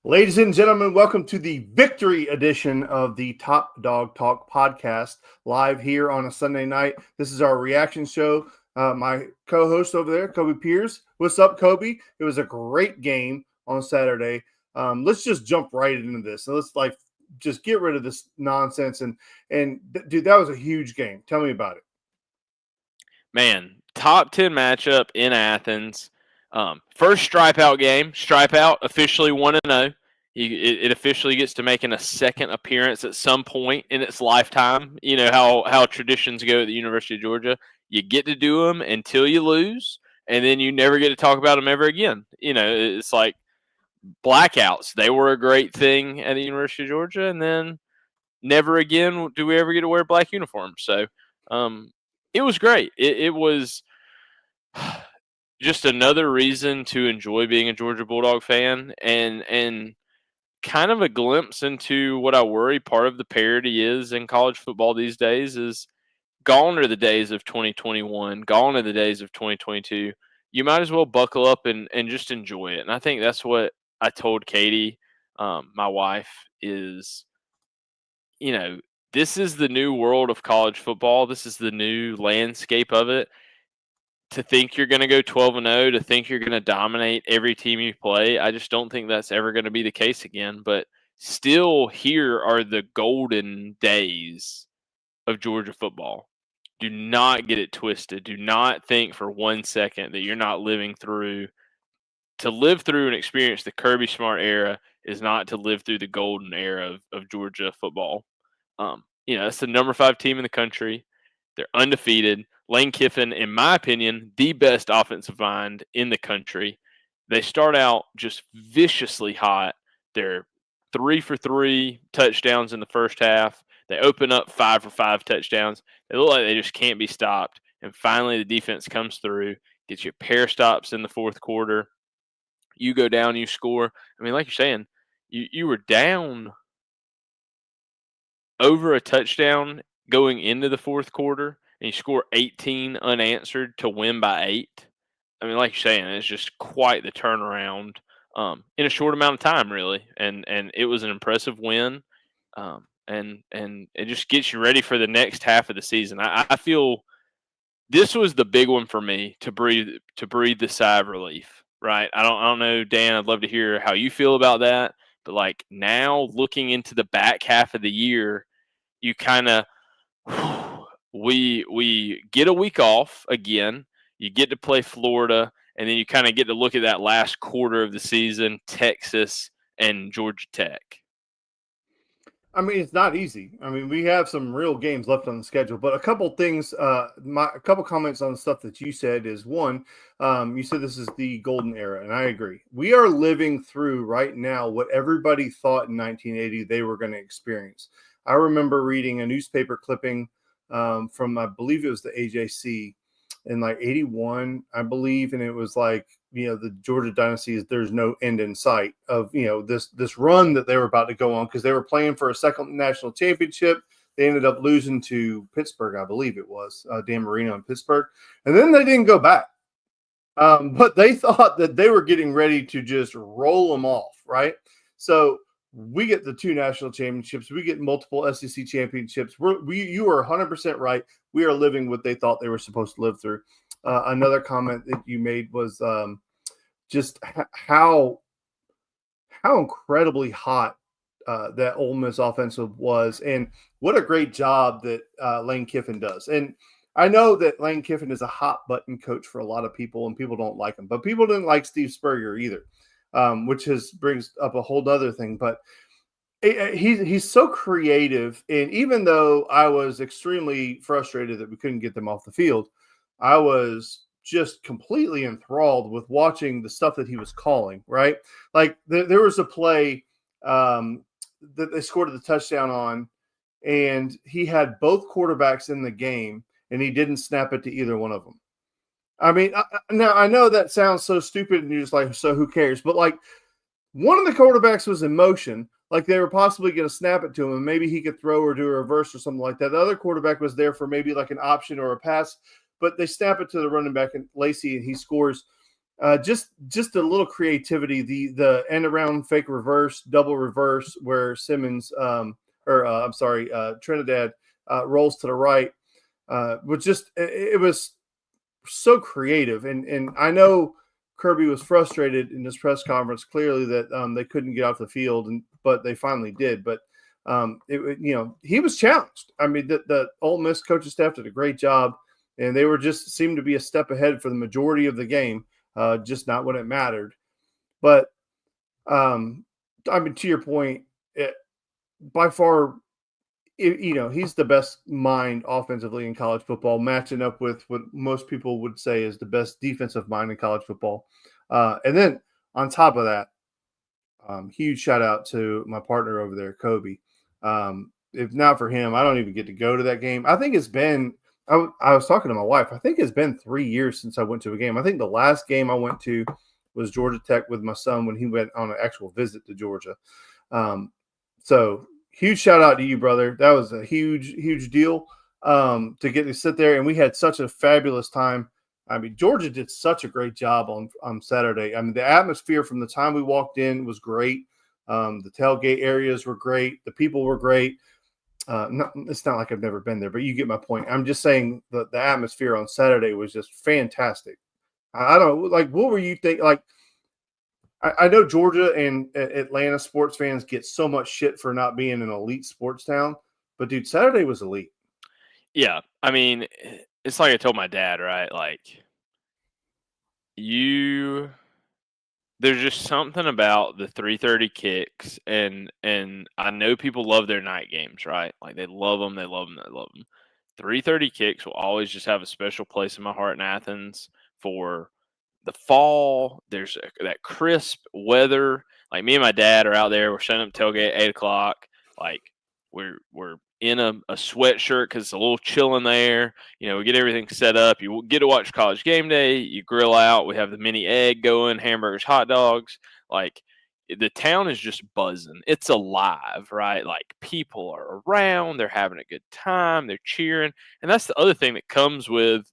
Ladies and gentlemen, welcome to the victory edition of the Dawg Talk podcast, live here on a Sunday night. This is our reaction show. My co-host over there, Kobe Pierce. What's up, Kobe? It was a great game on Saturday. Let's just jump right into this. So let's just get rid of this nonsense. And dude, that was a huge game. Tell me about it. Man, top 10 matchup in Athens. First stripe out game. Stripe out officially 1-0. It officially gets to making a second appearance at some point in its lifetime. You know how traditions go at the University of Georgia. You get to do them until you lose, and then you never get to talk about them ever again. You know, it's like blackouts. They were a great thing at the University of Georgia, and then never again do we ever get to wear black uniforms. So it was great. It was just another reason to enjoy being a Georgia Bulldog fan, and kind of a glimpse into what I worry part of the parity is in college football these days is gone are the days of 2021, gone are the days of 2022. You might as well buckle up and just enjoy it. And I think that's what I told Katie, my wife, is, this is the new world of college football. This is the new landscape of it. To think you're going to go 12-0, to think you're going to dominate every team you play, I just don't think that's ever going to be the case again. But still, here are the golden days of Georgia football. Do not get it twisted. Do not think for 1 second that you're not living through. To live through and experience the Kirby Smart era is not to live through the golden era of Georgia football. It's the number 5 team in the country. They're undefeated. Lane Kiffin, in my opinion, the best offensive mind in the country. They start out just viciously hot. They're 3 for 3 touchdowns in the first half. They open up 5 for 5 touchdowns. They look like they just can't be stopped. And finally, the defense comes through, gets you a pair of stops in the fourth quarter. You go down, you score. I mean, like you're saying, you were down over a touchdown going into the fourth quarter, and you score 18 unanswered to win by 8. I mean, like you're saying, it's just quite the turnaround in a short amount of time, really. And it was an impressive win, and it just gets you ready for the next half of the season. I feel this was the big one for me to breathe the sigh of relief. Right? I don't know, Dan. I'd love to hear how you feel about that. But like now, looking into the back half of the year, you kind of we get a week off again. You get to play Florida, and then you kind of get to look at that last quarter of the season, Texas and Georgia Tech. I mean, it's not easy. I mean, we have some real games left on the schedule, but a couple things, a couple comments on the stuff that you said is one, you said this is the golden era, and I agree. We are living through right now what everybody thought in 1980 they were going to experience. I remember reading a newspaper clipping from, I believe it was the AJC in like 81, I believe. And it was like, the Georgia dynasty is there's no end in sight of, this run that they were about to go on because they were playing for a second national championship. They ended up losing to Pittsburgh, I believe it was, Dan Marino in Pittsburgh. And then they didn't go back. But they thought that they were getting ready to just roll them off, right? So we get the 2 national championships. We get multiple SEC championships. You are 100% right. We are living what they thought they were supposed to live through. Another comment that you made was just how incredibly hot that Ole Miss offensive was, and what a great job that Lane Kiffin does. And I know that Lane Kiffin is a hot button coach for a lot of people, and people don't like him. But people didn't like Steve Spurrier either, which brings up a whole other thing. But he's so creative, and even though I was extremely frustrated that we couldn't get them off the field, I was just completely enthralled with watching the stuff that he was calling, right? Like there was a play that they scored the touchdown on, and he had both quarterbacks in the game, and he didn't snap it to either one of them. I mean, now I know that sounds so stupid, and you're just like, so who cares? But like, one of the quarterbacks was in motion, like they were possibly going to snap it to him, and maybe he could throw or do a reverse or something like that. The other quarterback was there for maybe like an option or a pass, but they snap it to the running back and Lacey, and he scores. just a little creativity. The end around fake reverse, double reverse, where Simmons Trinidad rolls to the right, was just it was so creative. And I know Kirby was frustrated in this press conference clearly that they couldn't get off the field, but they finally did. But he was challenged. I mean, the Ole Miss coaching staff did a great job, and they were just seemed to be a step ahead for the majority of the game, just not when it mattered. But I mean, to your point, by far, he's the best mind offensively in college football, matching up with what most people would say is the best defensive mind in college football. And then on top of that, huge shout out to my partner over there, Kobe. If not for him, I don't even get to go to that game. I think it's been, I was talking to my wife, I think it's been 3 years since I went to a game. I think the last game I went to was Georgia Tech with my son when he went on an actual visit to Georgia. So huge shout out to you, brother. That was a huge deal to get to sit there. And we had such a fabulous time. I mean, Georgia did such a great job on Saturday. I mean, the atmosphere from the time we walked in was great. The tailgate areas were great. The people were great. It's not like I've never been there, but you get my point. I'm just saying the atmosphere on Saturday was just fantastic. I don't know, like, what were you thinking? Like, I know Georgia and Atlanta sports fans get so much shit for not being an elite sports town, but dude, Saturday was elite. Yeah, I mean, it's like I told my dad, right? Like, there's just something about the 3:30 kicks, and I know people love their night games, right? Like, they love them, they love them, they love them. 3:30 kicks will always just have a special place in my heart in Athens for the fall. There's that crisp weather. Like, me and my dad are out there. We're setting up tailgate at 8 o'clock. Like, we're in a sweatshirt because it's a little chill in there. We get everything set up. You get to watch College Game Day. You grill out. We have the mini egg going, hamburgers, hot dogs. Like, the town is just buzzing. It's alive, right? Like, people are around. They're having a good time. They're cheering. And that's the other thing that comes with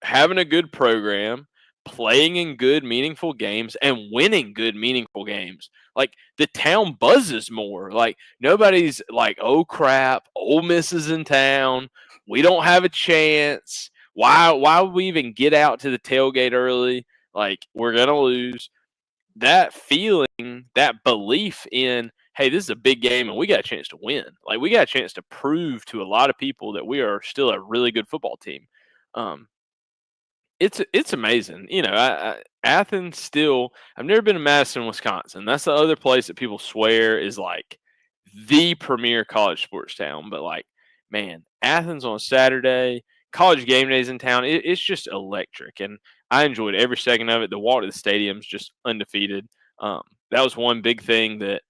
having a good program, playing in good, meaningful games, and winning good, meaningful games. Like, the town buzzes more. Like, nobody's like, oh crap, Ole Miss is in town. We don't have a chance. Why would we even get out to the tailgate early? Like, we're gonna lose. That feeling, that belief in, hey, this is a big game and we got a chance to win. Like, we got a chance to prove to a lot of people that we are still a really good football team. It's amazing. Athens still. I've never been to Madison, Wisconsin. That's the other place that people swear is like the premier college sports town. But, like, man, Athens on Saturday, College Game Days in town. It's just electric, and I enjoyed every second of it. The walk to the stadium's just undefeated. That was one big thing that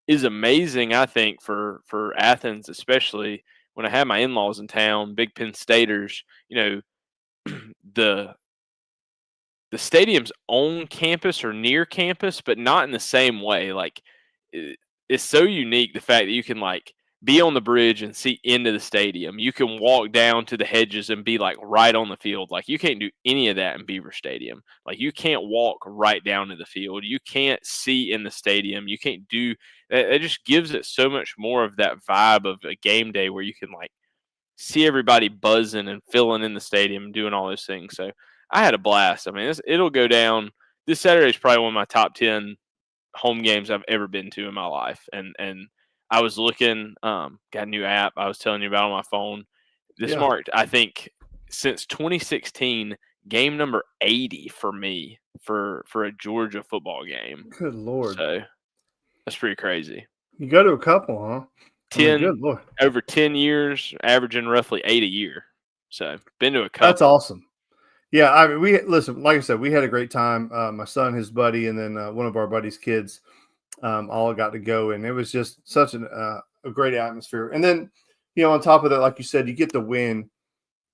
is amazing, I think, for Athens, especially when I had my in-laws in town, Big Penn Staters. The stadium's on campus or near campus, but not in the same way. Like, it's so unique, the fact that you can, like, be on the bridge and see into the stadium. You can walk down to the hedges and be, like, right on the field. Like, you can't do any of that in Beaver Stadium. Like, you can't walk right down to the field. You can't see in the stadium. You can't do that. It just gives it so much more of that vibe of a game day where you can, like, see everybody buzzing and filling in the stadium and doing all those things. So I had a blast. I mean, it'll go down. This Saturday is probably one of my top 10 home games I've ever been to in my life. And I was looking, got a new app I was telling you about on my phone. This marked, I think, since 2016, game number 80 for me for a Georgia football game. Good Lord. So that's pretty crazy. You go to a couple, huh? 10 over 10 years, averaging roughly 8 a year. So been to a couple. That's awesome. Yeah, I mean, like I said, we had a great time. My son, his buddy, and then one of our buddies' kids all got to go, and it was just such a great atmosphere. And then, on top of that, like you said, you get the win.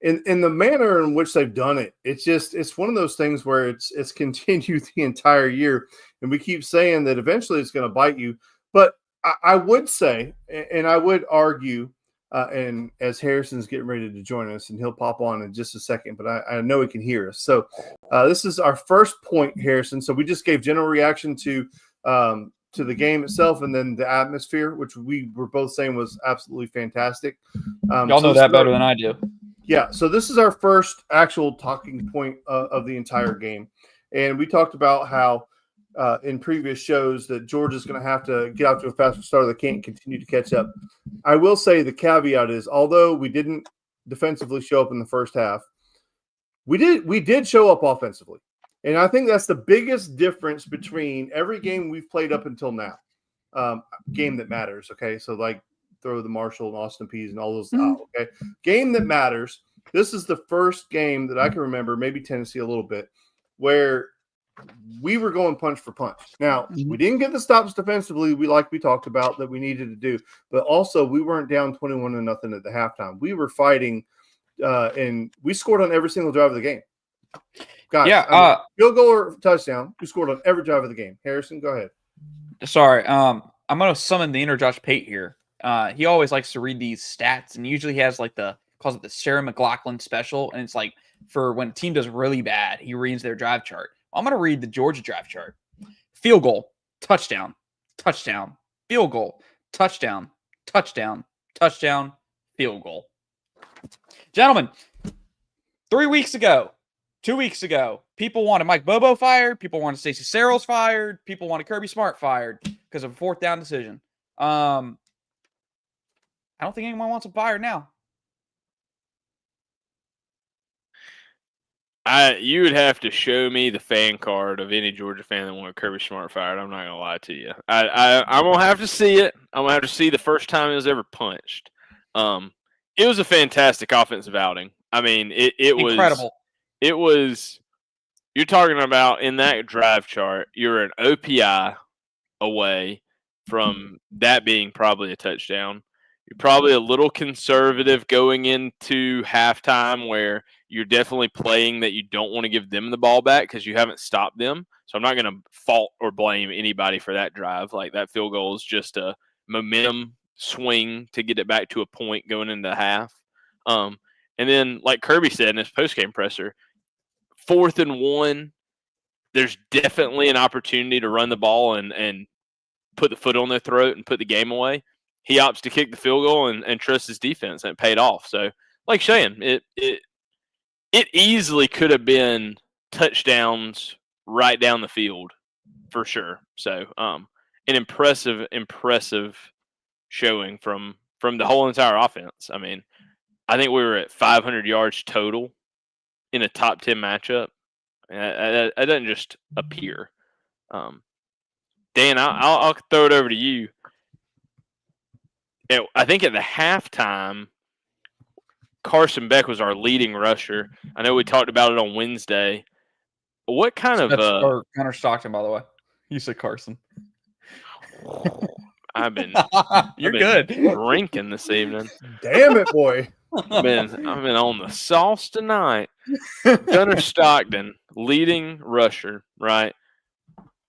In the manner in which they've done it, it's one of those things where it's continued the entire year, and we keep saying that eventually it's going to bite you. But I would say, and I would argue, and as Harrison's getting ready to join us, and he'll pop on in just a second, but I know he can hear us. So this is our first point, Harrison. So we just gave general reaction to the game itself, and then the atmosphere, which we were both saying was absolutely fantastic. Y'all know that better than I do. Yeah, so this is our first actual talking point of the entire game. And we talked about how in previous shows that Georgia's going to have to get out to a faster start. They can't continue to catch up. I will say the caveat is, although we didn't defensively show up in the first half, we did show up offensively. And I think that's the biggest difference between every game we've played up until now. Game that matters, okay? So, like, throw the Marshall and Austin Peay and all those out, okay? Game that matters. This is the first game that I can remember, maybe Tennessee a little bit, where we were going punch for punch. Now, we didn't get the stops defensively we talked about that we needed to do, but also we weren't down 21-0 at the halftime. We were fighting, and we scored on every single drive of the game. Guys, yeah, field goal or touchdown, we scored on every drive of the game. Harrison, go ahead. Sorry, I'm going to summon the inner Josh Pate here. He always likes to read these stats, and usually he has like calls it the Sarah McLachlan special, and it's like for when a team does really bad, he reads their drive chart. I'm going to read the Georgia drive chart. Field goal, touchdown, touchdown, field goal, touchdown, touchdown, touchdown, field goal. Gentlemen, 2 weeks ago, people wanted Mike Bobo fired. People wanted Stacey Searles fired. People wanted Kirby Smart fired because of a fourth down decision. I don't think anyone wants him fired now. You would have to show me the fan card of any Georgia fan that wanted Kirby Smart fired. I'm not gonna lie to you. I'm gonna have to see it. I'm gonna have to see the first time it was ever punched. It was a fantastic offensive outing. I mean, it was incredible. It was. You're talking about in that drive chart. You're an OPI away from that being probably a touchdown. You're probably a little conservative going into halftime where you're definitely playing that you don't want to give them the ball back because you haven't stopped them. So I'm not going to fault or blame anybody for that drive. Like, that field goal is just a momentum swing to get it back to a point going into half. And then, like Kirby said in his postgame presser, 4th and 1, there's definitely an opportunity to run the ball and put the foot on their throat and put the game away. He opts to kick the field goal and trust his defense, and it paid off. So, like saying, it easily could have been touchdowns right down the field for sure. So, an impressive showing from the whole entire offense. I mean, I think we were at 500 yards total in a top 10 matchup. That doesn't just appear. Dan, I'll throw it over to you. I think at the halftime, Carson Beck was our leading rusher. I know we talked about it on Wednesday. What kind of or Gunnar Stockton, by the way? You said Carson. I've been good drinking this evening. Damn it, boy. I've been on the sauce tonight. Gunnar Stockton, leading rusher, right?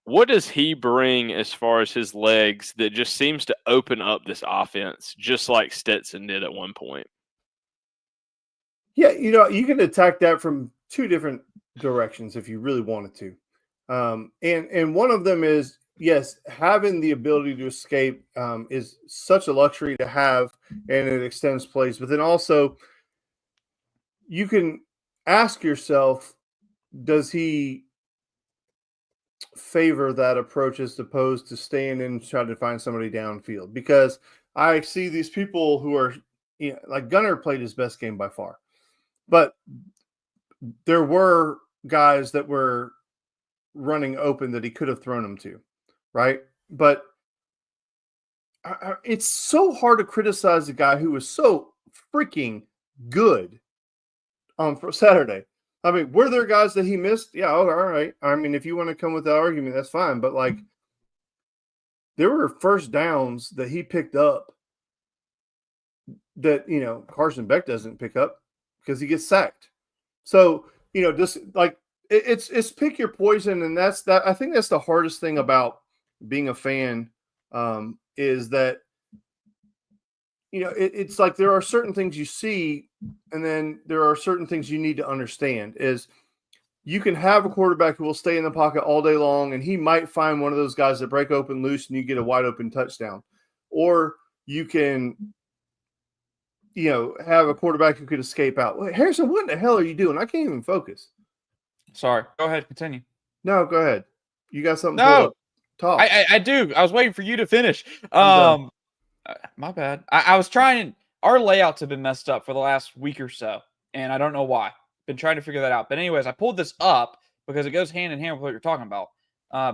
What does he bring as far as his legs that just seems to open up this offense, just like Stetson did at one point? Yeah, you can attack that from two different directions if you really wanted to. And one of them is, yes, having the ability to escape is such a luxury to have, and it extends plays. But then also, you can ask yourself, does he favor that approach as opposed to staying and trying to find somebody downfield? Because I see these people who are, like Gunnar played his best game by far, but there were guys that were running open that he could have thrown them to, right? But it's so hard to criticize a guy who was so freaking good on Saturday. I mean, were there guys that he missed? Yeah, all right. I mean, if you want to come with that argument, that's fine. But, like, there were first downs that he picked up that, Carson Beck doesn't pick up because he gets sacked. So, just like it's pick your poison. And I think that's the hardest thing about being a fan is that, it's like there are certain things you see, and then there are certain things you need to understand. Is you can have a quarterback who will stay in the pocket all day long, and he might find one of those guys that break open loose, and you get a wide open touchdown, or you can have a quarterback who could escape out. Wait, Harrison, what in the hell are you doing? I can't even focus. Sorry. Go ahead. Continue. No, go ahead. You got something? No, talk. I do. I was waiting for you to finish. I'm My bad. I was trying. Our layouts have been messed up for the last week or so, and I don't know why. Been trying to figure that out. But anyways, I pulled this up because it goes hand in hand with what you're talking about.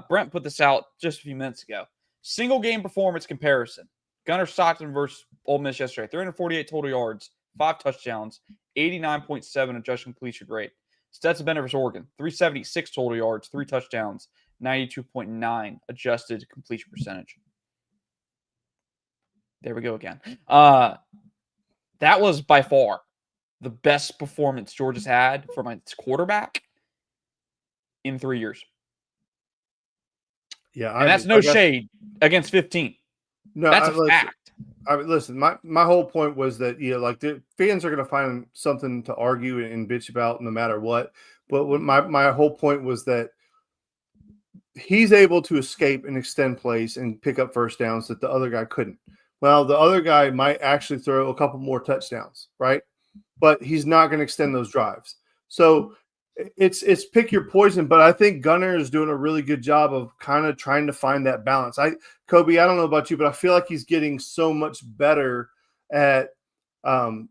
Brent put this out just a few minutes ago. Single game performance comparison. Gunnar Stockton versus Ole Miss yesterday. 348 total yards, 5 touchdowns, 89.7 adjusted completion rate. Stetson Bennett versus Oregon. 376 total yards, 3 touchdowns, 92.9 adjusted completion percentage. There we go again. That was by far the best performance Georgia's had from its quarterback in 3 years. Yeah, and that's no shade against 15. No, that's a fact. Listen, my whole point was that the fans are going to find something to argue and bitch about no matter what. But my whole point was that he's able to escape and extend plays and pick up first downs that the other guy couldn't. Well, the other guy might actually throw a couple more touchdowns, right? But he's not going to extend those drives. So it's pick your poison. But I think Gunnar is doing a really good job of kind of trying to find that balance. Kobe, I don't know about you, but I feel like he's getting so much better at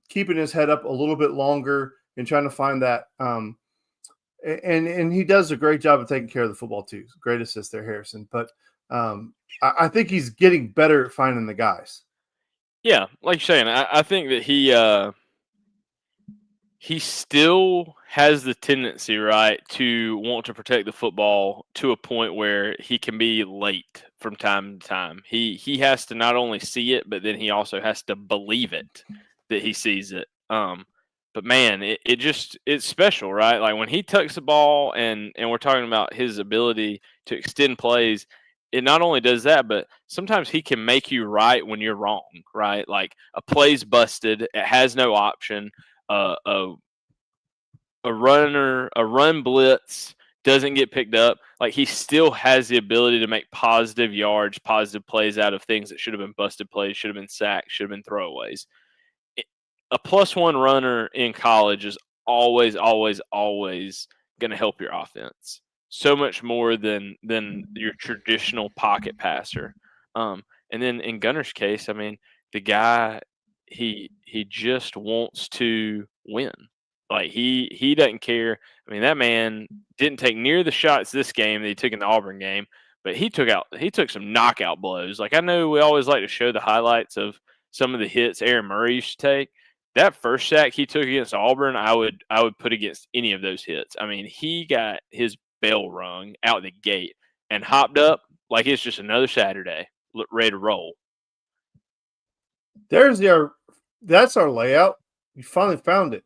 keeping his head up a little bit longer and trying to find that. And he does a great job of taking care of the football too. Great assist there, Harrison. But I think he's getting better at finding the guys. Yeah, like you're saying, I think that he still has the tendency, right, to want to protect the football to a point where he can be late from time to time. He has to not only see it, but then he also has to believe it that he sees it. But man, it's special, right? Like when he tucks the ball and we're talking about his ability to extend plays, it not only does that, but sometimes he can make you right when you're wrong, right? Like a play's busted, it has no option. A run blitz doesn't get picked up. Like he still has the ability to make positive yards, positive plays out of things that should have been busted plays, should have been sacks, should have been throwaways. A +1 runner in college is always going to help your offense so much more than your traditional pocket passer. And then in Gunnar's case, I mean, the guy he just wants to win. Like he doesn't care. I mean, that man didn't take near the shots this game that he took in the Auburn game, but he took some knockout blows. Like I know we always like to show the highlights of some of the hits Aaron Murray used to take. That first sack he took against Auburn, I would put against any of those hits. I mean, he got his bell rung out the gate and hopped up like it's just another Saturday, ready to roll. That's our layout. You finally found it.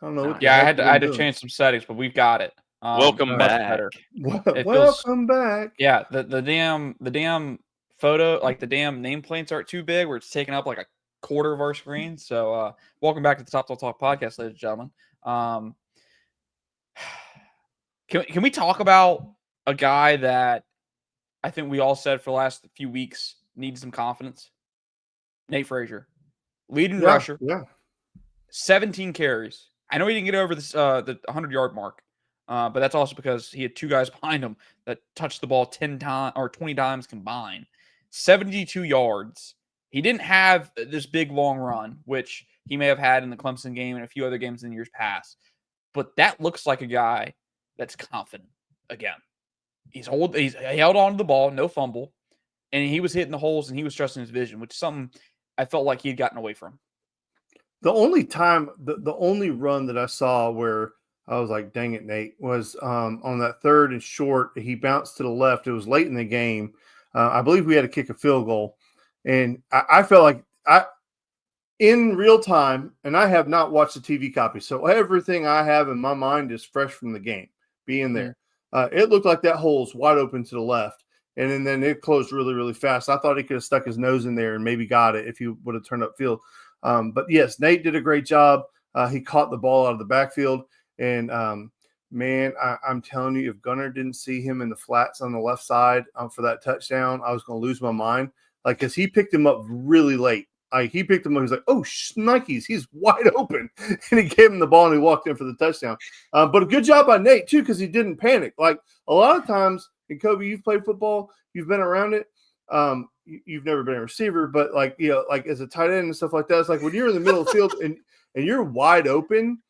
I don't know. What I had to change some settings, but we've got it. Welcome back. Welcome back. Yeah, the damn photo, like the damn nameplates aren't too big, where it's taking up like a quarter of our screen. So welcome back to the Dawg Talk podcast, ladies and gentlemen. Can we talk about a guy that I think we all said for the last few weeks needs some confidence? Nate Frazier, leading rusher, 17 carries. I know he didn't get over this the 100-yard mark, but that's also because he had 2 guys behind him that touched the ball 10 times or 20 times combined. 72 yards. He didn't have this big long run, which he may have had in the Clemson game and a few other games in years past. But that looks like a guy that's confident again. He held on to the ball, no fumble, and he was hitting the holes and he was trusting his vision, which is something I felt like he had gotten away from. The only time, the only run that I saw where I was like, dang it, Nate, was on that 3rd and short. He bounced to the left. It was late in the game. I believe we had to kick a field goal. And I felt like in real time, and I have not watched the TV copy, so everything I have in my mind is fresh from the game, being there. It looked like that hole's wide open to the left, and then it closed really, really fast. I thought he could have stuck his nose in there and maybe got it if he would have turned upfield. But yes, Nate did a great job. He caught the ball out of the backfield, and man, I'm telling you, if Gunnar didn't see him in the flats on the left side for that touchdown, I was going to lose my mind. Like, because he picked him up really late. He picked him up. He's like, "Oh, Nikes, he's wide open," and he gave him the ball and he walked in for the touchdown. But a good job by Nate too, because he didn't panic. Like a lot of times, and Kobe, you've played football, you've been around it. You've never been a receiver, but like like as a tight end and stuff like that, it's like when you're in the middle of the field and you're wide open.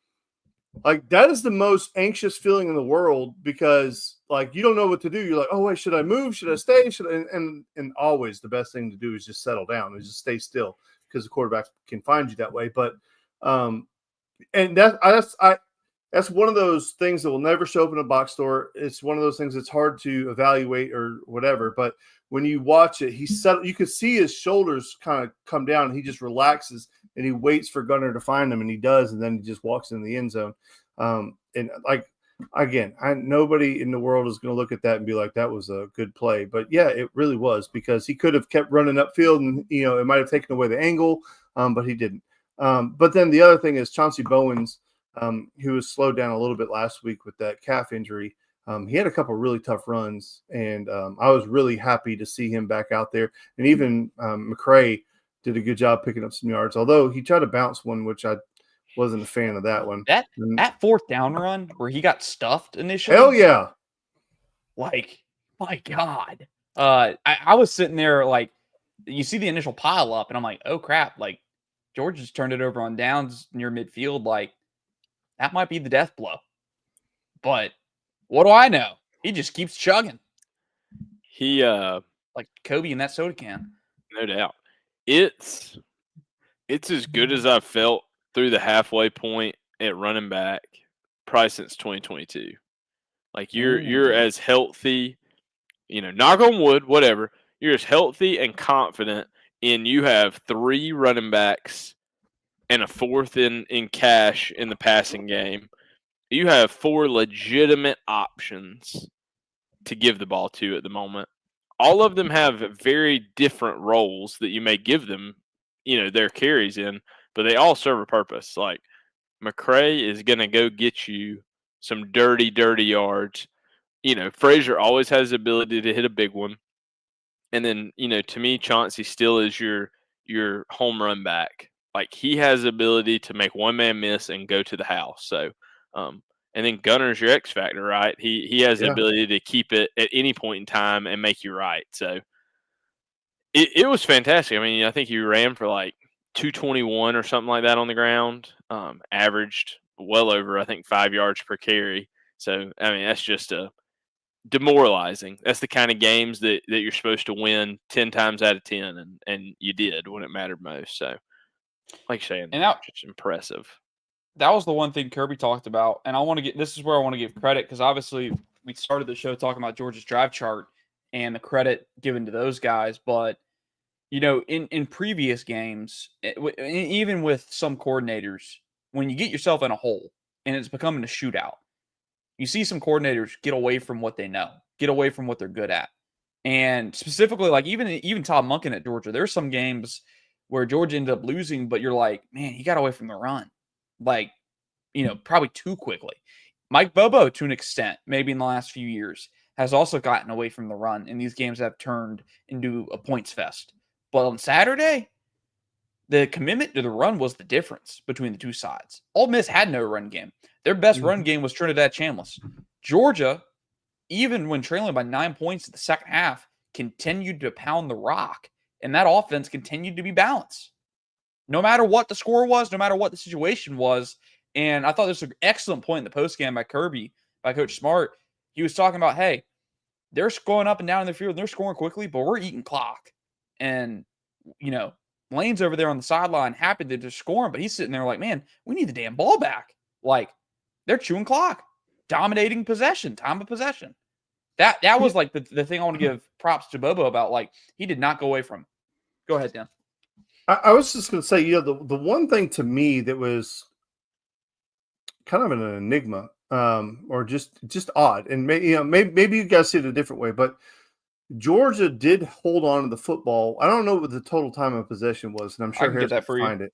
Like that is the most anxious feeling in the world because like you don't know what to do. You're like, oh wait, should I move? Should I stay? Should I? And always the best thing to do is just settle down and just stay still because the quarterback can find you that way. But and that's one of those things that will never show up in a box store. It's one of those things that's hard to evaluate or whatever. But when you watch it, you could see his shoulders kind of come down and he just relaxes and he waits for Gunnar to find him and he does. And then he just walks in the end zone. And like, again, nobody in the world is going to look at that and be like, that was a good play. But yeah, it really was because he could have kept running upfield and, it might have taken away the angle, but he didn't. But then the other thing is Chauncey Bowens, who was slowed down a little bit last week with that calf injury. He had a couple really tough runs, and I was really happy to see him back out there. And even McCray did a good job picking up some yards, although he tried to bounce one, which I wasn't a fan of that one. That fourth down run where he got stuffed initially. Hell yeah. Like, my God. I was sitting there like, you see the initial pile up, and I'm like, oh, crap. Like, George just turned it over on downs near midfield. Like, that might be the death blow. But what do I know? He just keeps chugging. He like Kobe in that soda can. No doubt. It's as good as I've felt through the halfway point at running back probably since 2022. Like you're as healthy, knock on wood, whatever. You're as healthy and confident in you have 3 running backs and a fourth in cash in the passing game. You have 4 legitimate options to give the ball to at the moment. All of them have very different roles that you may give them, their carries in, but they all serve a purpose. Like McCray is going to go get you some dirty yards. Frazier always has the ability to hit a big one. And then, to me, Chauncey still is your home run back. Like he has the ability to make one man miss and go to the house. So, and then Gunnar's your X factor, right? He has the ability to keep it at any point in time and make you right. So it was fantastic. I mean, I think he ran for like 221 or something like that on the ground. Averaged well over, I think, 5 yards per carry. So, I mean, that's just demoralizing. That's the kind of games that you're supposed to win 10 times out of 10, and you did when it mattered most. So, like you're saying, it's impressive. That was the one thing Kirby talked about, and this is where I want to give credit because obviously we started the show talking about Georgia's drive chart and the credit given to those guys, but in previous games, even with some coordinators, when you get yourself in a hole and it's becoming a shootout, you see some coordinators get away from what they know, get away from what they're good at, and specifically like even Todd Monken at Georgia, there's some games where Georgia ended up losing, but you're like, man, he got away from the run. Like, probably too quickly. Mike Bobo, to an extent, maybe in the last few years, has also gotten away from the run, and these games have turned into a points fest. But on Saturday, the commitment to the run was the difference between the two sides. Ole Miss had no run game. Their best run game was Trinidad Chambliss. Georgia, even when trailing by 9 points in the second half, continued to pound the rock, and that offense continued to be balanced. No matter what the score was, no matter what the situation was. And I thought this was an excellent point in the postgame by Kirby, by Coach Smart. He was talking about, hey, they're going up and down in the field, and they're scoring quickly, but we're eating clock. And, Lane's over there on the sideline, happy that they're scoring, but he's sitting there like, man, we need the damn ball back. Like, they're chewing clock, dominating possession, time of possession. That was like the thing I want to give props to Bobo about. Like, he did not go away from. Go ahead, Dan. I was just going to say, the one thing to me that was kind of an enigma, or just odd, and maybe you guys see it a different way, but Georgia did hold on to the football. I don't know what the total time of possession was, and I'm sure Harris can find it.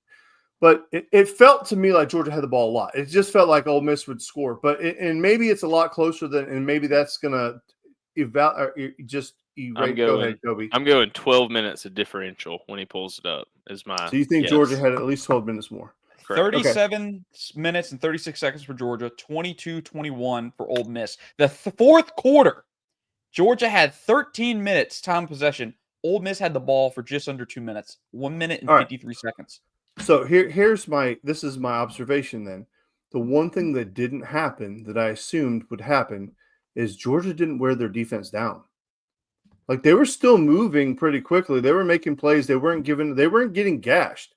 But it felt to me like Georgia had the ball a lot. It just felt like Ole Miss would score. But and maybe it's a lot closer than, and maybe that's gonna just I'm erase. Go going. ahead, Kobe. I'm going 12 minutes of differential when he pulls it up. Is my So you think guess. Georgia had at least 12 minutes more? Correct. 37 minutes and 36 seconds for Georgia, 22-21 for Ole Miss. The fourth quarter, Georgia had 13 minutes time possession. Ole Miss had the ball for just under 2 minutes, 1 minute and All right. 53 seconds. So this is my observation then. The one thing that didn't happen that I assumed would happen is Georgia didn't wear their defense down. Like they were still moving pretty quickly. They were making plays. They weren't getting gashed.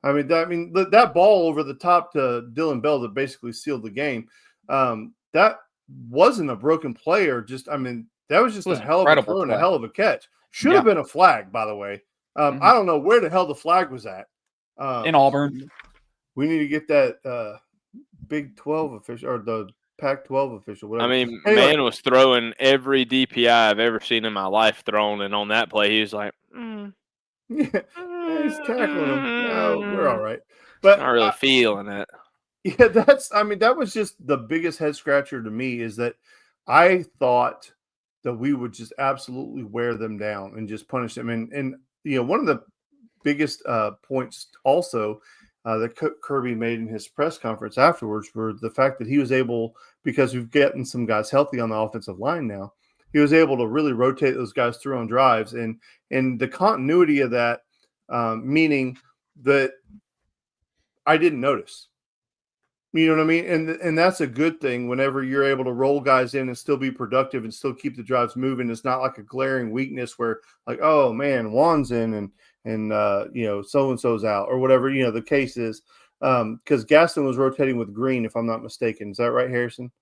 I mean, that ball over the top to Dylan Bell that basically sealed the game. That wasn't a broken play or that was just a hell of a throw and a hell of a catch. Should have been a flag, by the way. I don't know where the hell the flag was at. In Auburn. We need to get that Big 12 official or the Pac-12 official. Whatever. I mean, man was throwing every DPI I've ever seen in my life thrown, and on that play, he was like, yeah, he's tackling him. No, we're all right. But not really feeling it. Yeah, that was just the biggest head scratcher to me is that I thought that we would just absolutely wear them down and just punish them. And one of the biggest points also that Kirby made in his press conference afterwards were the fact that he was able, because we've gotten some guys healthy on the offensive line now, he was able to really rotate those guys through on drives. And the continuity of that, meaning that I didn't notice. You know what I mean? And that's a good thing whenever you're able to roll guys in and still be productive and still keep the drives moving. It's not like a glaring weakness where like, oh man, Juan's in and so-and-so's out or whatever, the case is. Because Gaston was rotating with Green, if I'm not mistaken. Is that right, Harrison?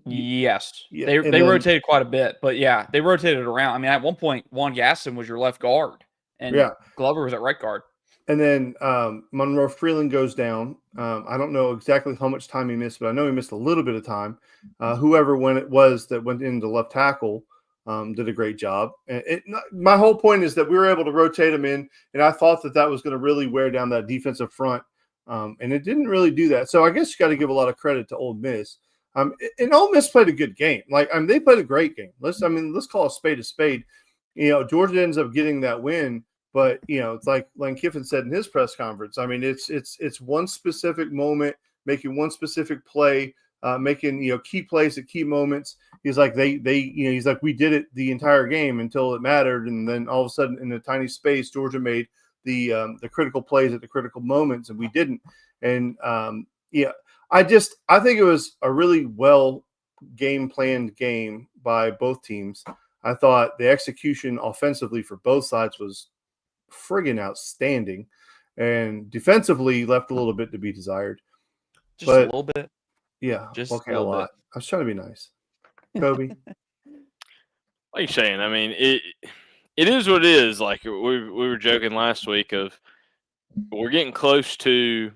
Yes. Yeah. They rotated quite a bit, but yeah, they rotated around. I mean, at one point, Juan Gaston was your left guard and Glover was at right guard. And then Monroe Freeland goes down. I don't know exactly how much time he missed, but I know he missed a little bit of time. Whoever when it was that went into left tackle did a great job. And my whole point is that we were able to rotate him in, and I thought that was going to really wear down that defensive front, and it didn't really do that. So I guess you got to give a lot of credit to Ole Miss. And Ole Miss played a good game. They played a great game. Let's call a spade a spade. Georgia ends up getting that win. But, it's like Lane Kiffin said in his press conference. I mean, it's one specific moment, making one specific play, making, key plays at key moments. He's like, he's like, we did it the entire game until it mattered. And then all of a sudden in a tiny space, Georgia made the critical plays at the critical moments and we didn't. And I think it was a really well planned game by both teams. I thought the execution offensively for both sides was friggin' outstanding, and defensively left a little bit to be desired. Just a little bit. Yeah, just a lot. I was trying to be nice. Kobe. Like you're saying, I mean, it is what it is. Like we were joking last week of we're getting close to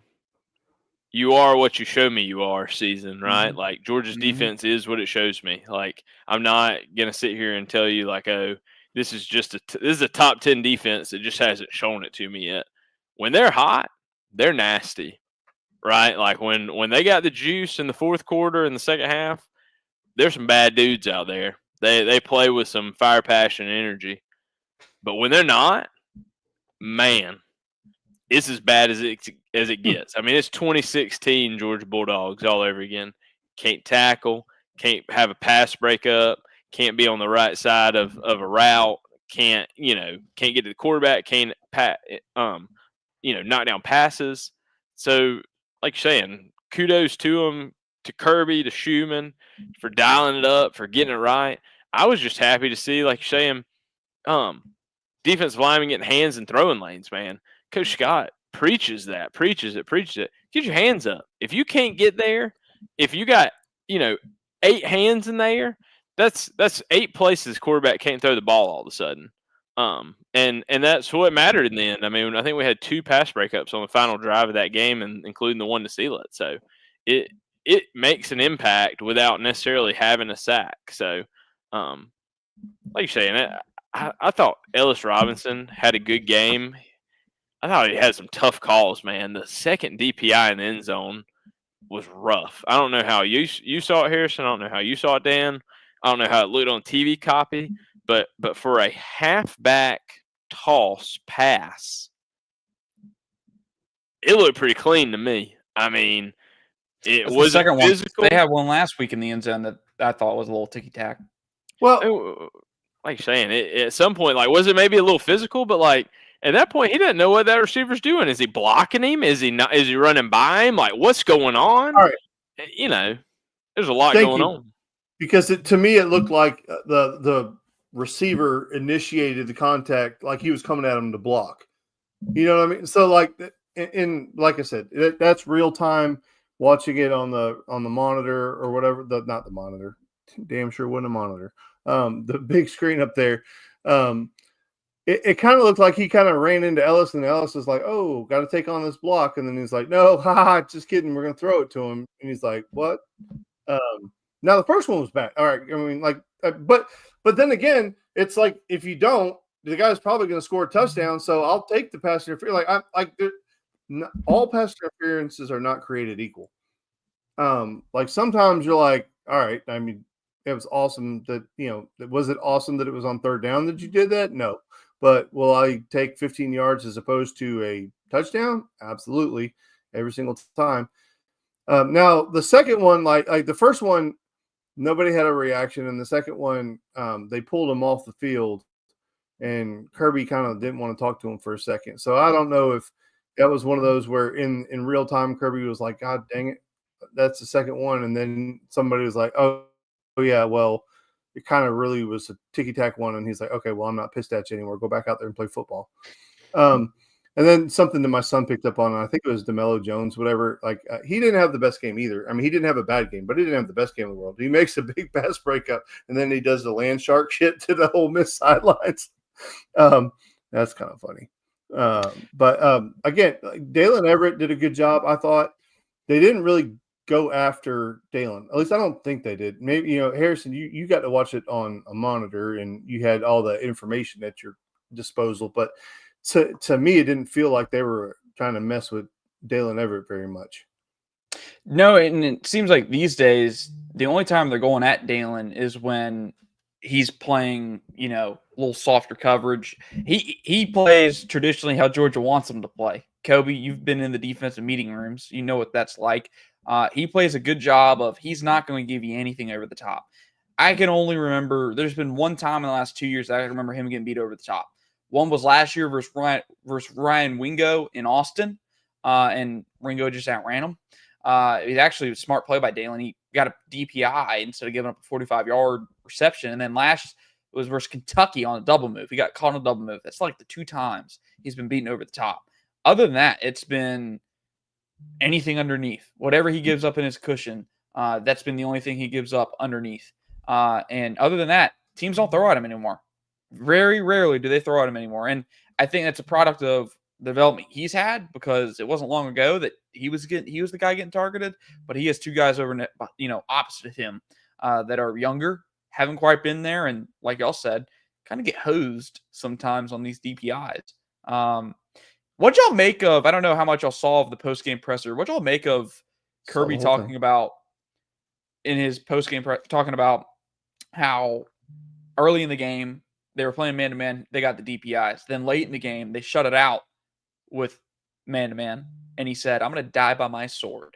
you are what you show me you are season, right? Mm-hmm. Like Georgia's defense is what it shows me. Like I'm not gonna sit here and tell you like, oh, this is just this is a top 10 defense that just hasn't shown it to me yet. When they're hot, they're nasty, right? Like when they got the juice in the fourth quarter and the second half, there's some bad dudes out there. They play with some fire, passion, and energy. But when they're not, man, it's as bad as it gets. I mean, it's 2016 Georgia Bulldogs all over again. Can't tackle, can't have a pass breakup. Can't be on the right side of a route. Can't get to the quarterback. Can't knock down passes. So, like you're saying, kudos to them, to Kirby, to Schumann for dialing it up, for getting it right. I was just happy to see, like you're saying, defensive linemen getting hands and throwing lanes. Man, Coach Scott preaches it. Get your hands up. If you can't get there, if you got 8 hands in there. That's 8 places quarterback can't throw the ball all of a sudden. And that's what mattered in the end. I mean, I think we had 2 pass breakups on the final drive of that game, and including the one to seal it. So it makes an impact without necessarily having a sack. So, like you're saying, I thought Ellis Robinson had a good game. I thought he had some tough calls, man. The second DPI in the end zone was rough. I don't know how you saw it, Harrison. I don't know how you saw it, Dan. I don't know how it looked on TV copy, but for a halfback toss pass, it looked pretty clean to me. I mean, it That's was the second physical. one. They had one last week in the end zone that I thought was a little ticky tack. Well, Like you're saying, at some point, like, was it maybe a little physical? But like at that point, he doesn't know what that receiver's doing. Is he blocking him? Is he not? Is he running by him? Like, what's going on? all right. You know, there's a lot Thank going you. on. Because to me, it looked like the receiver initiated the contact, like he was coming at him to block. You know what I mean? So like, like I said, that's real time watching it on the monitor or whatever. Not the monitor. Damn sure wasn't a monitor. The big screen up there. It kind of looked like he kind of ran into Ellis, and Ellis was like, "Oh, got to take on this block," and then he's like, "No, haha, just kidding. We're gonna throw it to him." And he's like, "What?" Now the first one was bad. All right, I mean, like, but then again, it's like if you don't, the guy's probably going to score a touchdown. So I'll take the pass interference. All pass interferences are not created equal. Like sometimes you're like, all right, I mean, it was awesome that was it awesome that it was on third down that you did that? No, but will I take 15 yards as opposed to a touchdown? Absolutely, every single time. Now the second one, like the first one, nobody had a reaction, and the second one, they pulled him off the field, and Kirby kind of didn't want to talk to him for a second. So I don't know if that was one of those where in real time Kirby was like, "God dang it, that's the second one," and then somebody was like, "Oh yeah, well, it kind of really was a ticky tack one," and he's like, "Okay, well, I'm not pissed at you anymore. Go back out there and play football." And then something that my son picked up on, and I think it was DeMello Jones, whatever. Like he didn't have the best game either. I mean, he didn't have a bad game, but he didn't have the best game in the world. He makes a big pass breakup, and then he does the land shark shit to the Ole Miss sidelines. That's kind of funny. But again, Dalen Everett did a good job. I thought they didn't really go after Dalen. At least I don't think they did. Maybe Harrison, you got to watch it on a monitor, and you had all the information at your disposal, but. To me, it didn't feel like they were trying to mess with Dalen Everett very much. No, and it seems like these days, the only time they're going at Dalen is when he's playing, a little softer coverage. He plays traditionally how Georgia wants him to play. Kobe, you've been in the defensive meeting rooms. You know what that's like. He plays a good job of he's not going to give you anything over the top. I can only remember there's been one time in the last 2 years that I can remember him getting beat over the top. One was last year versus Ryan Wingo in Austin, and Ringo just outran him. It was actually a smart play by Dalen. He got a DPI instead of giving up a 45-yard reception. And then last was versus Kentucky on a double move. He got caught on a double move. That's like the 2 times he's been beaten over the top. Other than that, it's been anything underneath. Whatever he gives up in his cushion, that's been the only thing he gives up underneath. And other than that, teams don't throw at him anymore. Very rarely do they throw at him anymore. And I think that's a product of the development he's had, because it wasn't long ago that he was the guy getting targeted, but he has 2 guys over, opposite of him that are younger, haven't quite been there. And like y'all said, kind of get hosed sometimes on these DPIs. What y'all make of, I don't know how much y'all saw of the post-game presser. What y'all make of Kirby talking about in his post-game talking about how early in the game, they were playing man-to-man. They got the DPIs. Then late in the game, they shut it out with man-to-man. And he said, "I'm going to die by my sword."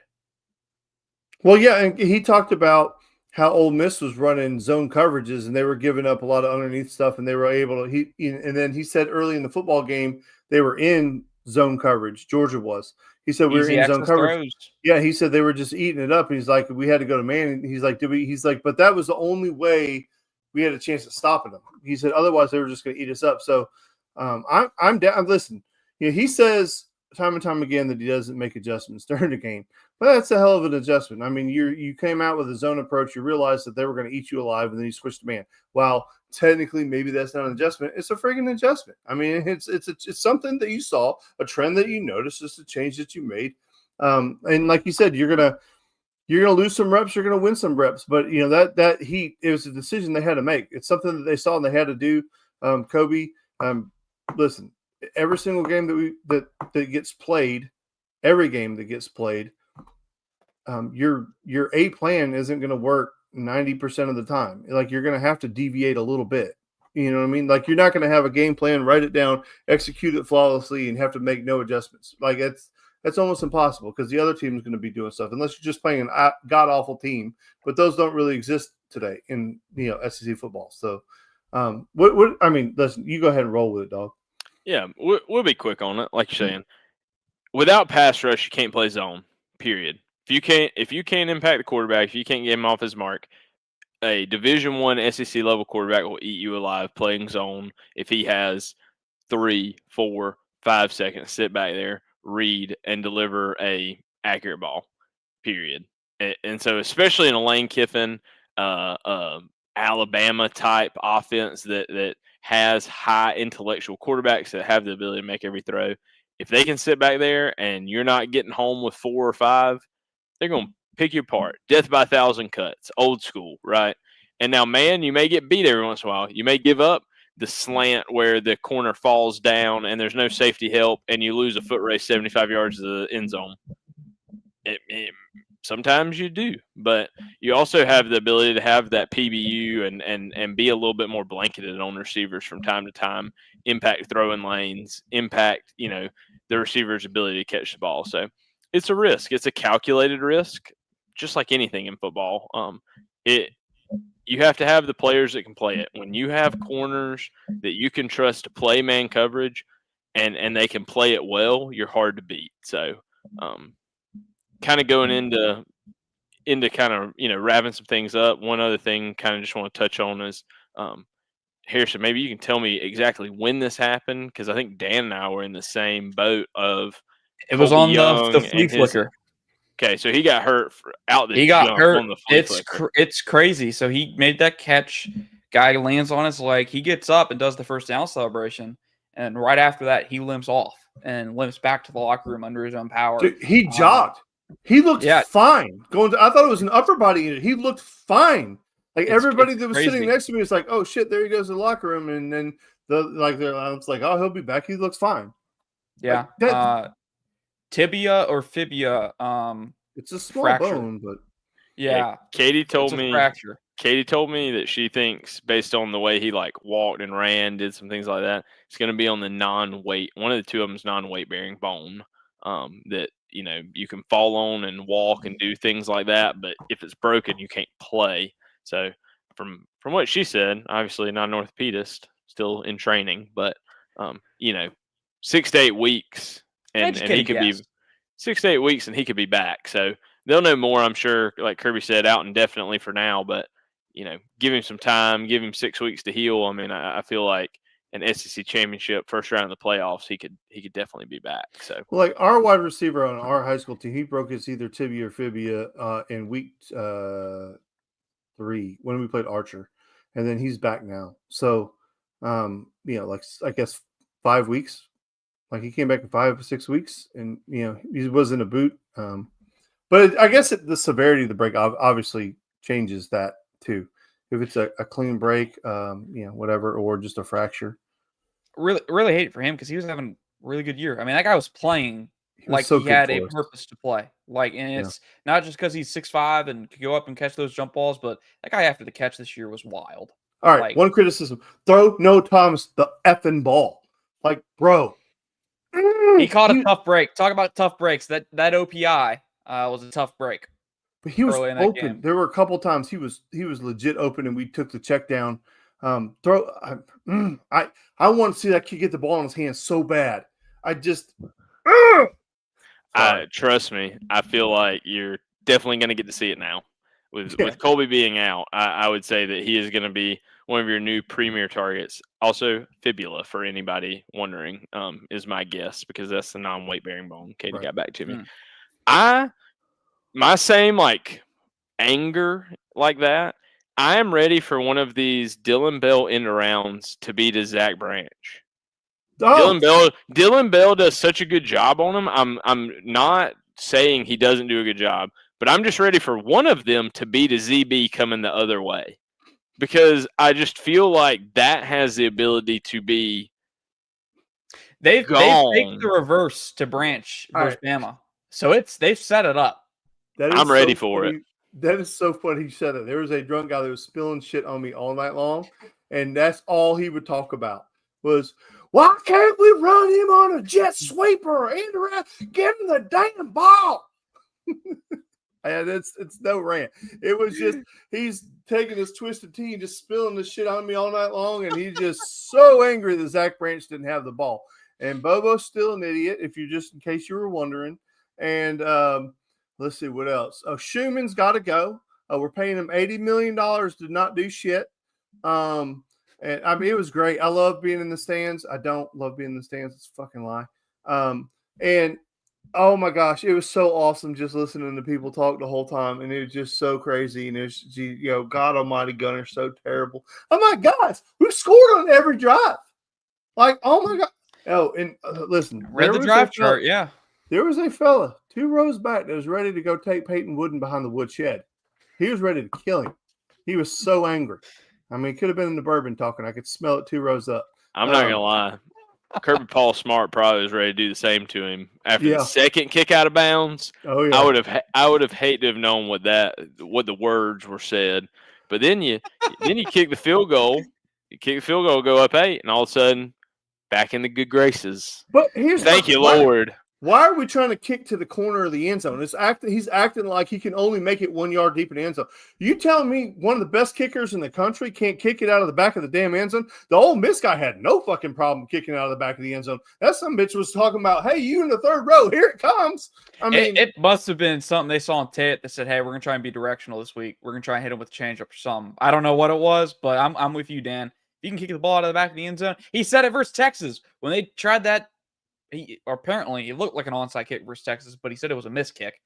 Well, yeah, and he talked about how Ole Miss was running zone coverages, and they were giving up a lot of underneath stuff, and they were able to – and then he said early in the football game, they were in zone coverage. Georgia was. He said we were in zone coverage. Throws. Yeah, he said they were just eating it up. And he's like, we had to go to man. And he's like, He's like, but that was the only way – we had a chance at stopping them. He said, otherwise they were just going to eat us up. So I'm down. Listen, he says time and time again that he doesn't make adjustments during the game, but that's a hell of an adjustment. I mean, you came out with a zone approach. You realized that they were going to eat you alive, and then you switched to man. While technically maybe that's not an adjustment, it's a friggin' adjustment. I mean, it's something that you saw, a trend that you noticed, just a change that you made. And like you said, you're gonna lose some reps, you're gonna win some reps, but it was a decision they had to make. It's something that they saw and they had to do. Kobe, listen, every single game that gets played, every game that gets played, your A plan isn't going to work 90% of the time. Like you're going to have to deviate a little bit. You know what I mean? Like you're not going to have a game plan, write it down, execute it flawlessly, and have to make no adjustments. Like that's almost impossible because the other team is going to be doing stuff unless you're just playing a god awful team. But those don't really exist today in SEC football. So, what I mean, listen, you go ahead and roll with it, dog. Yeah, we'll be quick on it, like you're saying. Without pass rush, you can't play zone. Period. If you can't impact the quarterback, if you can't get him off his mark, a Division I SEC level quarterback will eat you alive playing zone if he has 3, 4, 5 seconds sit back there, read, and deliver a accurate ball. Period. And so, especially in a Lane Kiffin, Alabama type offense that has high intellectual quarterbacks that have the ability to make every throw, if they can sit back there and you're not getting home with 4 or 5, they're going to pick you apart. Death by 1,000 cuts, old school, right? And now, man, you may get beat every once in a while. You may give up the slant where the corner falls down and there's no safety help and you lose a foot race 75 yards to the end zone. Sometimes you do, but you also have the ability to have that PBU and be a little bit more blanketed on receivers from time to time, impact throwing lanes, impact, the receiver's ability to catch the ball. So it's a risk. It's a calculated risk, just like anything in football. You have to have the players that can play it. When you have corners that you can trust to play man coverage and they can play it well, you're hard to beat. So kind of going into kind of, wrapping some things up. One other thing kind of just want to touch on is Harrison, maybe you can tell me exactly when this happened, because I think Dan and I were in the same boat of it was Colby on the Young flea flicker. Okay, so he got hurt out the He got jump hurt. on the flea flicker. It's crazy. So he made that catch. Guy lands on his leg. He gets up and does the first down celebration. And right after that, he limps off and limps back to the locker room under his own power. Dude, he jogged. He looked fine. I thought it was an upper body injury. He looked fine. Like everybody that was sitting next to me was like, "Oh shit, there he goes to the locker room." And then I was like, "Oh, he'll be back. He looks fine." Yeah. Tibia or fibia. It's a small fracture. bone, but yeah. Katie told me. Fracture. Katie told me that she thinks, based on the way he walked and ran, did some things like that, it's going to be on the non-weight. One of the two of them is non-weight bearing bone. That you can fall on and walk and do things like that, but if it's broken, you can't play. So from what she said, obviously not an orthopedist, still in training, but 6 to 8 weeks, and he could be 6 to 8 weeks, and he could be back. So they'll know more, I'm sure. Like Kirby said, out indefinitely for now, but give him some time, give him 6 weeks to heal. I mean, I feel like an SEC championship, first round of the playoffs, he could definitely be back. So, like our wide receiver on our high school team, he broke his either tibia or fibia in week 3 when we played Archer, and then he's back now. So, I guess 5 weeks. Like he came back in 5 or 6 weeks, and he was in a boot. But I guess the severity of the break obviously changes that too. If it's a clean break, whatever, or just a fracture. Really hate it for him because he was having a really good year. I mean, that guy was playing like so he had a purpose to play. And it's not just because he's 6'5" and could go up and catch those jump balls, but that guy after the catch this year was wild. All right, one criticism: throw no Thomas the effing ball. Like, bro, he caught a tough break. Talk about tough breaks. That OPI was a tough break. But he was open. There were a couple times he was legit open, and we took the check down. I want to see that kid get the ball in his hands so bad. Trust me, I feel like you're definitely going to get to see it now. With Colby being out, I would say that he is going to be one of your new premier targets. Also, fibula, for anybody wondering, is my guess, because that's the non-weight bearing bone. Katie got back to me. My same anger like that. I am ready for one of these Dylan Bell end arounds to be to Zach Branch. Oh. Dylan Bell does such a good job on him. I'm not saying he doesn't do a good job, but I'm just ready for one of them to be to ZB coming the other way, because I just feel like that has the ability to be They've taken Gone. the reverse to Branch All versus Bama, so they've set it up. That is I'm ready so for funny. it. That is so funny. He said it. There was a drunk guy that was spilling shit on me all night long, and that's all he would talk about was, why can't we run him on a jet sweeper and around, get him the damn ball? And it's no rant. It was just he's taking this twisted tea and just spilling this shit on me all night long, and he's just so angry that Zach Branch didn't have the ball. And Bobo's still an idiot, if you just in case you were wondering. And let's see what else. Oh, Schumann's got to go. We're paying him $80 million to not do shit. And I mean, it was great. I love being in the stands. I don't love being in the stands. It's a fucking lie. And oh my gosh, it was so awesome just listening to people talk the whole time, and it was just so crazy. And it's, God Almighty, Gunner's so terrible. Oh my gosh, we scored on every drive. Like, oh my god. Oh, and listen, Read the drive chart, yeah. There was a fella 2 rows back that was ready to go take Peyton Wooden behind the woodshed. He was ready to kill him. He was so angry. I mean, it could have been in the bourbon talking. I could smell it 2 rows up. I'm not gonna lie. Kirby Paul Smart probably was ready to do the same to him after the second kick out of bounds. Oh yeah, I would have hated to have known what the words were said. But then you kick the field goal. You kick the field goal, go up 8, and all of a sudden, back in the good graces. But here's thank you, Lord. Why are we trying to kick to the corner of the end zone? He's acting like he can only make it 1 yard deep in the end zone. You telling me one of the best kickers in the country can't kick it out of the back of the damn end zone? The Ole Miss guy had no fucking problem kicking out of the back of the end zone. That some bitch was talking about, hey, you in the 3rd row, here it comes. I mean, it must have been something they saw on tape that said, hey, we're gonna try and be directional this week. We're gonna try and hit him with a changeup or something. I don't know what it was, but I'm with you, Dan. If you can kick the ball out of the back of the end zone, he said it versus Texas when they tried that. Apparently it looked like an onside kick versus Texas, but he said it was a missed kick.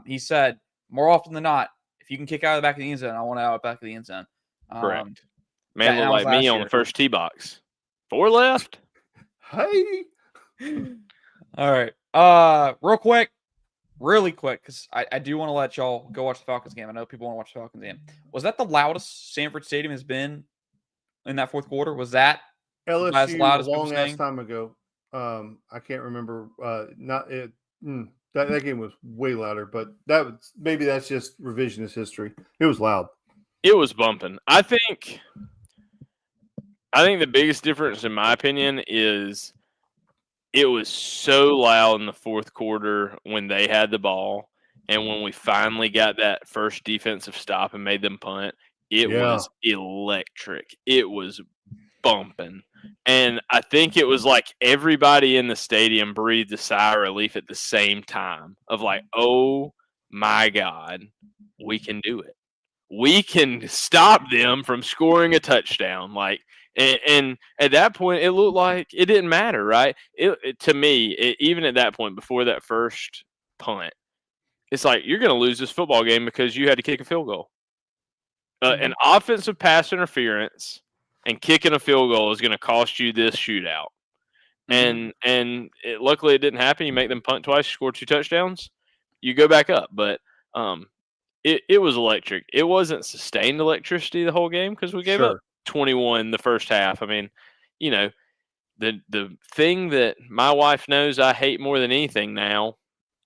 He said more often than not, if you can kick out of the back of the end zone, I want it out of the back of the end zone. Correct. Man looked like me on the first tee box. 4 left. Hey. All right. Really quick, because I do want to let y'all go watch the Falcons game. I know people want to watch the Falcons game. Was that the loudest Sanford Stadium has been in that 4th quarter? Was that LSU as loud as long ass time ago? I can't remember. That game was way louder, but that's just revisionist history. It was loud. It was bumping. I think the biggest difference, in my opinion, is it was so loud in the 4th quarter when they had the ball, and when we finally got that first defensive stop and made them punt, it was electric. It was bumping. And I think it was like everybody in the stadium breathed a sigh of relief at the same time of like, oh my God, we can do it. We can stop them from scoring a touchdown. Like, and at that point, it looked like it didn't matter, right? To me, even at that point, before that first punt, it's like you're going to lose this football game because you had to kick a field goal. An offensive pass interference and kicking a field goal is going to cost you this shootout. And luckily it didn't happen. You make them punt twice, score 2 touchdowns, you go back up. But it was electric. It wasn't sustained electricity the whole game because we gave up 21 the first half. I mean, the thing that my wife knows I hate more than anything now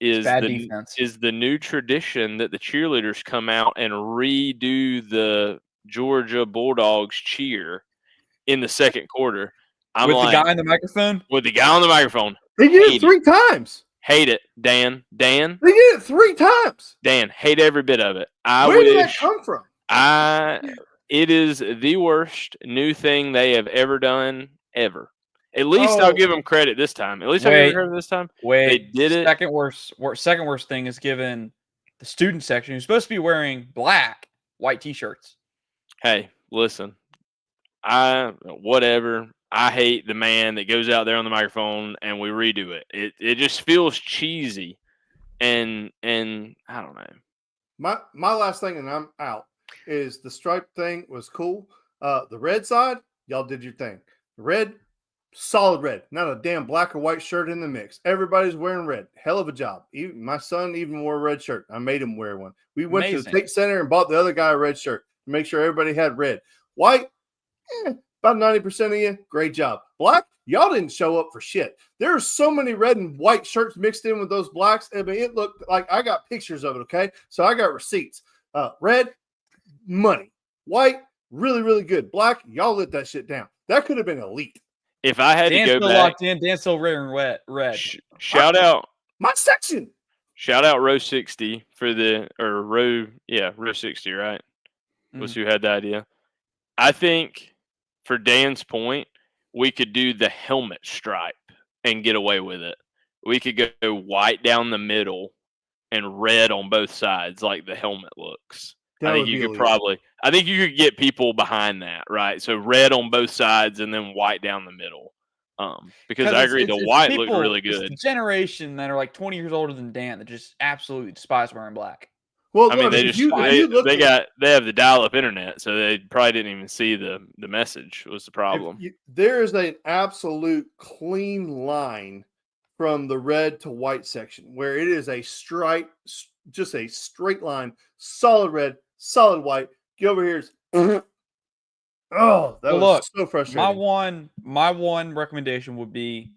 is the new tradition that the cheerleaders come out and redo the Georgia Bulldogs cheer in the 2nd quarter. With the guy on the microphone? With the guy on the microphone. They did it 3 times. Hate it, Dan. They did it 3 times. Dan, hate every bit of it. Where did that come from? It is the worst new thing they have ever done, ever. At least I'll give them credit this time. At least I'll give them credit this time. They did it. Second worst thing is given the student section who's supposed to be wearing white T-shirts. Hey, listen. Whatever. I hate the man that goes out there on the microphone and we redo it. It just feels cheesy, and I don't know. My last thing, and I'm out, is the stripe thing was cool. The red side, y'all did your thing. Red, solid red, not a damn black or white shirt in the mix. Everybody's wearing red. Hell of a job. Even my son even wore a red shirt. I made him wear one. We went to the State Center and bought the other guy a red shirt to make sure everybody had red. White, about 90% of you, great job. Black, y'all didn't show up for shit. There's so many red and white shirts mixed in with those blacks. I mean, it looked like I got pictures of it. Okay, so I got receipts. Red, money. White, really, really good. Black, y'all lit that shit down. That could have been elite. If I had Dan's to go still back, locked in. Dan's still wearing red. Shout out My section. Shout out row 60 for row 60, right? Was who had the idea. I think for Dan's point, we could do the helmet stripe and get away with it. We could go white down the middle and red on both sides like the helmet looks. I think you could get people behind that, right? So red on both sides and then white down the middle. Because I agree, the white looked really good. It's the generation that are like 20 years older than Dan that just absolutely despise wearing black. Well, I mean, they have the dial-up internet, so they probably didn't even see the message was the problem. There is an absolute clean line from the red to white section where it is a stripe, just a straight line, solid red, solid white. Get over here. Oh, that was so frustrating. My one recommendation would be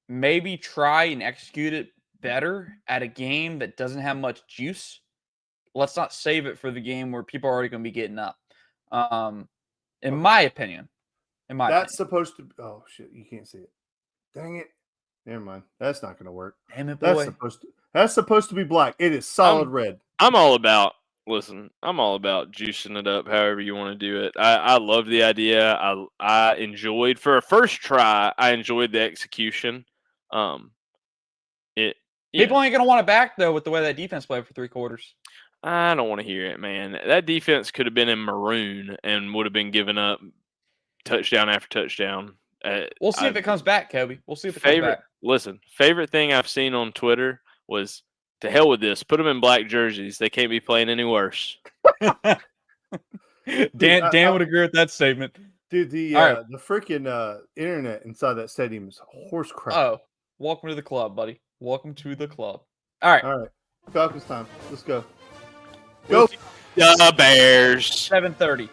maybe try and execute it better at a game that doesn't have much juice. Let's not save it for the game where people are already going to be getting up. In my opinion. Supposed to. Oh shit! You can't see it. Dang it! Never mind. That's not going to work. Damn it, boy. That's supposed to be black. It is solid red. I'm all about juicing it up however you want to do it. I love the idea. I enjoyed, for a first try, I enjoyed the execution. People ain't going to want it back, though, with the way that defense played for 3 quarters. I don't want to hear it, man. That defense could have been in maroon and would have been giving up touchdown after touchdown. We'll see if it comes back, Kobe. We'll see if it comes back. Listen, favorite thing I've seen on Twitter was, to hell with this. Put them in black jerseys. They can't be playing any worse. Dan would agree with that statement. Dude, the freaking internet inside that stadium is horse crap. Oh, welcome to the club, buddy. Welcome to the club. All right. Falcons time. Let's go. Go. The Bears. 7:30.